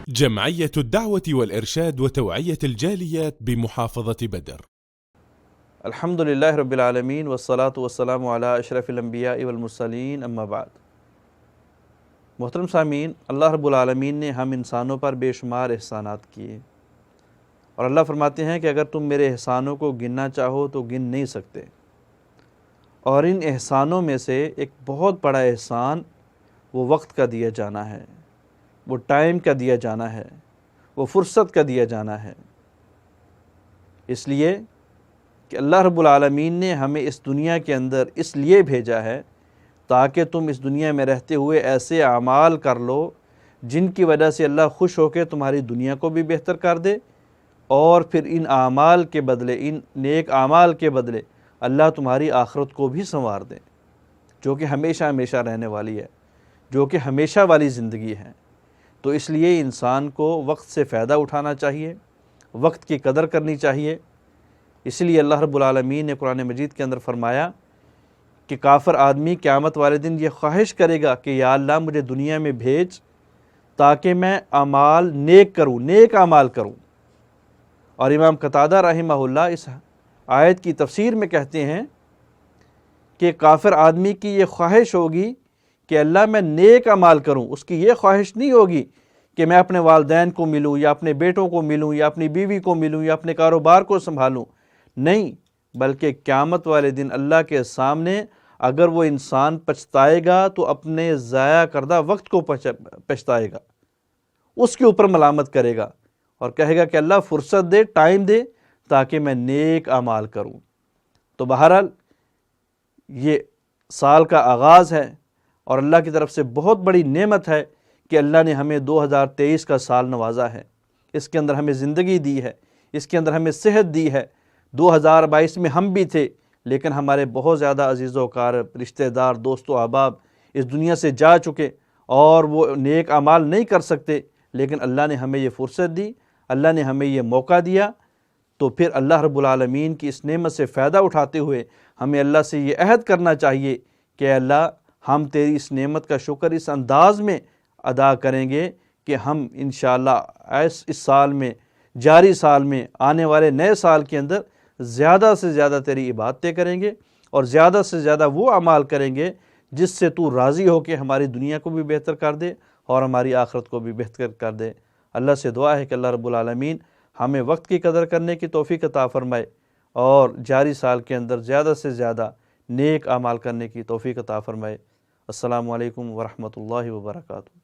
جمعية الدعوة والإرشاد وتوعية الجاليات بمحافظة بدر. الحمد للہ رب العالمین والصلاة والسلام علی اشرف الانبیاء والمرسلین اما بعد۔ محترم سامعین، اللہ رب العالمین نے ہم انسانوں پر بے شمار احسانات کیے، اور اللہ فرماتے ہیں کہ اگر تم میرے احسانوں کو گننا چاہو تو گن نہیں سکتے۔ اور ان احسانوں میں سے ایک بہت بڑا احسان وہ وقت کا دیا جانا ہے، وہ ٹائم کا دیا جانا ہے، وہ فرصت کا دیا جانا ہے۔ اس لیے کہ اللہ رب العالمین نے ہمیں اس دنیا کے اندر اس لیے بھیجا ہے تاکہ تم اس دنیا میں رہتے ہوئے ایسے اعمال کر لو جن کی وجہ سے اللہ خوش ہو کے تمہاری دنیا کو بھی بہتر کر دے، اور پھر ان اعمال کے بدلے، ان نیک اعمال کے بدلے اللہ تمہاری آخرت کو بھی سنوار دے، جو کہ ہمیشہ ہمیشہ رہنے والی ہے، جو کہ ہمیشہ والی زندگی ہے۔ تو اس لیے انسان کو وقت سے فائدہ اٹھانا چاہیے، وقت کی قدر کرنی چاہیے۔ اس لیے اللہ رب العالمین نے قرآن مجید کے اندر فرمایا کہ کافر آدمی قیامت والے دن یہ خواہش کرے گا کہ یا اللہ مجھے دنیا میں بھیج تاکہ میں اعمال نیک کروں، نیک اعمال کروں۔ اور امام قتادہ رحمہ اللہ اس آیت کی تفسیر میں کہتے ہیں کہ کافر آدمی کی یہ خواہش ہوگی کہ اللہ میں نیک اعمال کروں، اس کی یہ خواہش نہیں ہوگی کہ میں اپنے والدین کو ملوں یا اپنے بیٹوں کو ملوں یا اپنی بیوی کو ملوں یا اپنے کاروبار کو سنبھالوں، نہیں، بلکہ قیامت والے دن اللہ کے سامنے اگر وہ انسان پچھتائے گا تو اپنے ضائع کردہ وقت کو پچھتائے گا، اس کے اوپر ملامت کرے گا اور کہے گا کہ اللہ فرصت دے، ٹائم دے تاکہ میں نیک اعمال کروں۔ تو بہرحال یہ سال کا آغاز ہے اور اللہ کی طرف سے بہت بڑی نعمت ہے کہ اللہ نے ہمیں 2023 کا سال نوازا ہے، اس کے اندر ہمیں زندگی دی ہے، اس کے اندر ہمیں صحت دی ہے۔ 2022 میں ہم بھی تھے، لیکن ہمارے بہت زیادہ عزیز و اقارب، رشتہ دار، دوست و احباب اس دنیا سے جا چکے اور وہ نیک اعمال نہیں کر سکتے، لیکن اللہ نے ہمیں یہ فرصت دی، اللہ نے ہمیں یہ موقع دیا۔ تو پھر اللہ رب العالمین کی اس نعمت سے فائدہ اٹھاتے ہوئے ہمیں اللہ سے یہ عہد کرنا چاہیے کہ اللہ ہم تیری اس نعمت کا شکر اس انداز میں ادا کریں گے کہ ہم انشاءاللہ اس سال میں، جاری سال میں، آنے والے نئے سال کے اندر زیادہ سے زیادہ تیری عبادتیں کریں گے اور زیادہ سے زیادہ وہ اعمال کریں گے جس سے تو راضی ہو کے ہماری دنیا کو بھی بہتر کر دے اور ہماری آخرت کو بھی بہتر کر دے۔ اللہ سے دعا ہے کہ اللہ رب العالمین ہمیں وقت کی قدر کرنے کی توفیق عطا فرمائے اور جاری سال کے اندر زیادہ سے زیادہ نیک اعمال کرنے کی توفیق عطا فرمائے۔ السلام علیکم ورحمۃ اللہ وبرکاتہ۔